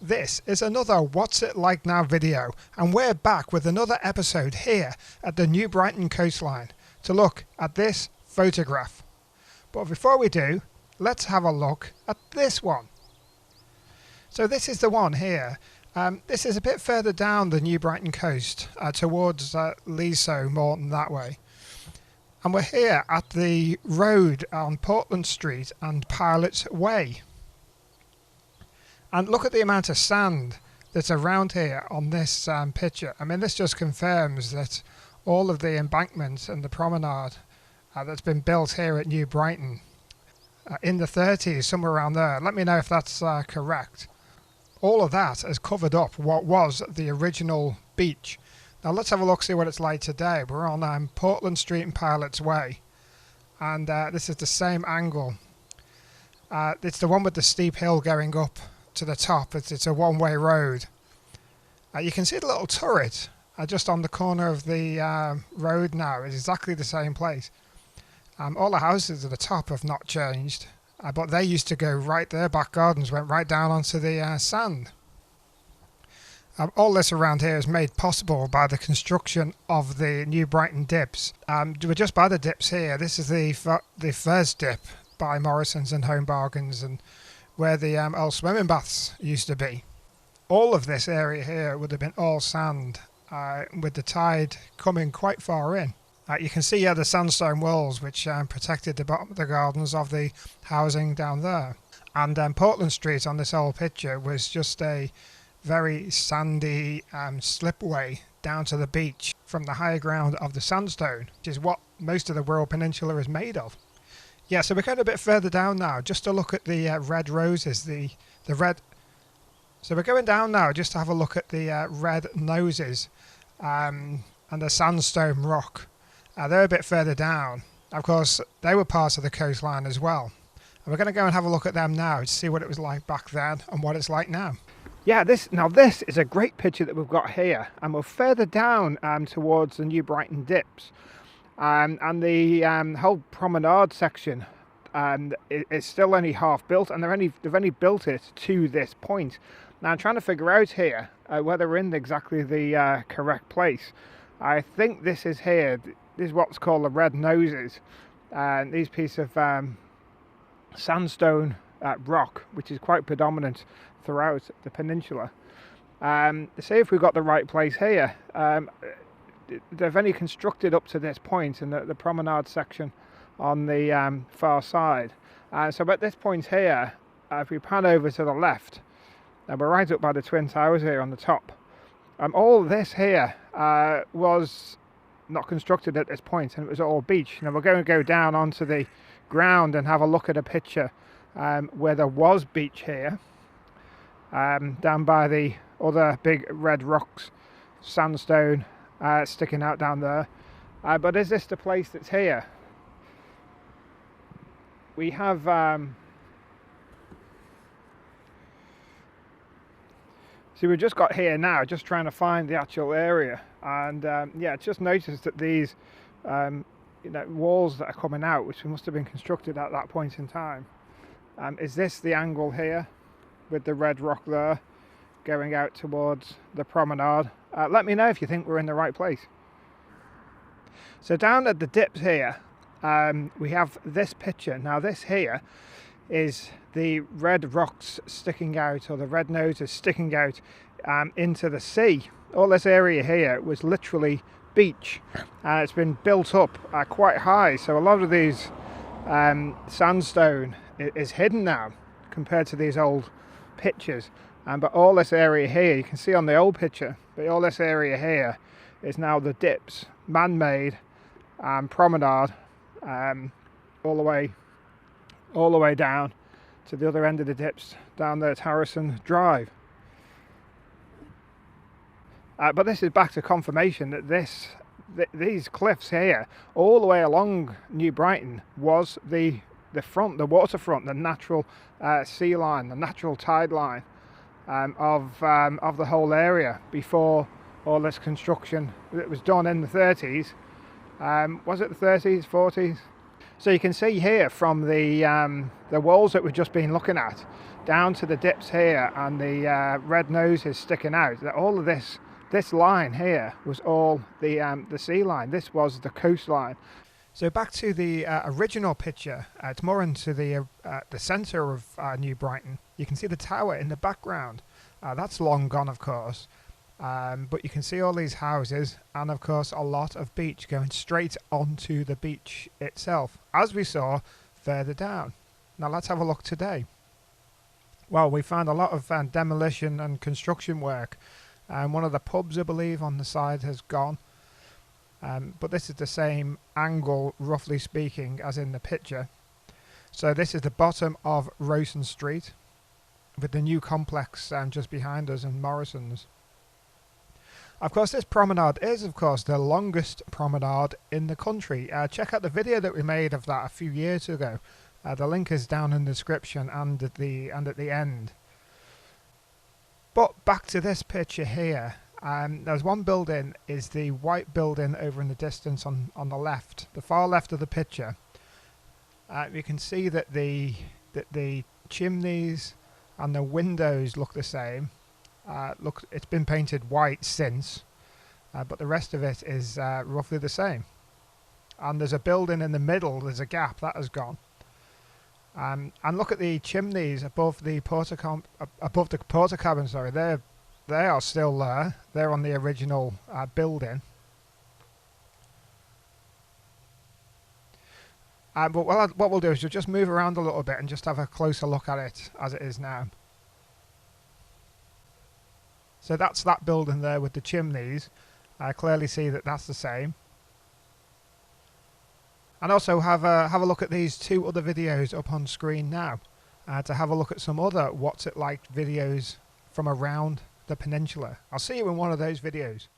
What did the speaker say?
This is another What's It Like Now video, and we're back with another episode here at the New Brighton coastline to look at this photograph. But before we do, let's have a look at this one. So this is the one here. This is a bit further down the New Brighton coast, towards Leeso, Morton that way. And we're here at the road on Portland Street and Pilot's Way. And look at the amount of sand that's around here on this picture. I mean, this just confirms that all of the embankments and the promenade that's been built here at New Brighton in the 30s, somewhere around there. Let me know if that's correct. All of that has covered up what was the original beach. Now let's have a look, see what it's like today. We're on Portland Street and Pilot's Way. And this is the same angle. It's the one with the steep hill going up to the top. It's a one-way road. You can see the little turret just on the corner of the road now. It's exactly the same place. All the houses at the top have not changed, but they used to go right there. Back gardens went right down onto the sand. All this around here is made possible by the construction of the New Brighton dips. We're just by the dips here. This is the first dip by Morrison's and Home Bargains, and where the old swimming baths used to be. All of this area here would have been all sand, with the tide coming quite far in. You can see the sandstone walls which protected the bottom of the gardens of the housing down there. And Portland Street on this old picture was just a very sandy slipway down to the beach from the higher ground of the sandstone, which is what most of the Wirral Peninsula is made of. Yeah, so we're going a bit further down now, just to look at the red roses, the red. So we're going down now just to have a look at the red noses and the sandstone rock. They're a bit further down. Of course, they were part of the coastline as well. And we're going to go and have a look at them now to see what it was like back then and what it's like now. Yeah, this is a great picture that we've got here, and we're further down towards the New Brighton dips. And the whole promenade section is still only half built, and they've only built it to this point. Now I'm trying to figure out here whether we're in exactly the correct place. I think this is here. This is what's called the red noses, and these pieces of sandstone rock, which is quite predominant throughout the peninsula. See if we've got the right place here. They've only constructed up to this point in the promenade section on the far side. So at this point here, if we pan over to the left, we're right up by the Twin Towers here on the top. All this here was not constructed at this point, and it was all beach. Now we're going to go down onto the ground and have a look at a picture where there was beach here, down by the other big red rocks, sandstone sticking out down there. But is this the place that's here? We have see, we've just got here now, just trying to find the actual area, and yeah, just noticed that these walls that are coming out, which must have been constructed at that point in time. Is this the angle here with the red rock there going out towards the promenade? Let me know if you think we're in the right place. So down at the dips here, we have this picture. Now this here is the red rocks sticking out, or the red noses sticking out into the sea. All this area here was literally beach. It's been built up quite high, so a lot of these sandstone is hidden now compared to these old pictures. But all this area here, you can see on the old picture, but all this area here is now the dips, man-made promenade, all the way down to the other end of the dips, down there at Harrison Drive. But this is back to confirmation that these cliffs here, all the way along New Brighton, was the waterfront, the natural sea line, the natural tide line of the whole area before all this construction that was done in the 30s. Was it the 30s, 40s? So you can see here from the walls that we've just been looking at, down to the dips here and the red noses sticking out, that all of this line here was all the sea line. This was the coastline. So back to the original picture, it's more into the centre of New Brighton. You can see the tower in the background. That's long gone, of course. But you can see all these houses and of course a lot of beach going straight onto the beach itself, as we saw further down. Now let's have a look today. Well, we found a lot of demolition and construction work. One of the pubs, I believe, on the side has gone. But this is the same angle, roughly speaking, as in the picture. So this is the bottom of Rowson Street, with the new complex just behind us and Morrison's. Of course, this promenade is, of course, the longest promenade in the country. Check out the video that we made of that a few years ago. The link is down in the description and at the end. But back to this picture here. There's one building, is the white building over in the distance on the left, the far left of the picture. You can see that the chimneys and the windows look the same. Look, it's been painted white since, but the rest of it is roughly the same. And there's a building in the middle, there's a gap, that has gone. And look at the chimneys above the porter cabin, sorry, they are still there. They're on the original building. But what we'll do is we'll just move around a little bit and just have a closer look at it as it is now. So that's that building there with the chimneys. I clearly see that that's the same. And also have a look at these two other videos up on screen now, to have a look at some other What's It Like videos from around the peninsula. I'll see you in one of those videos.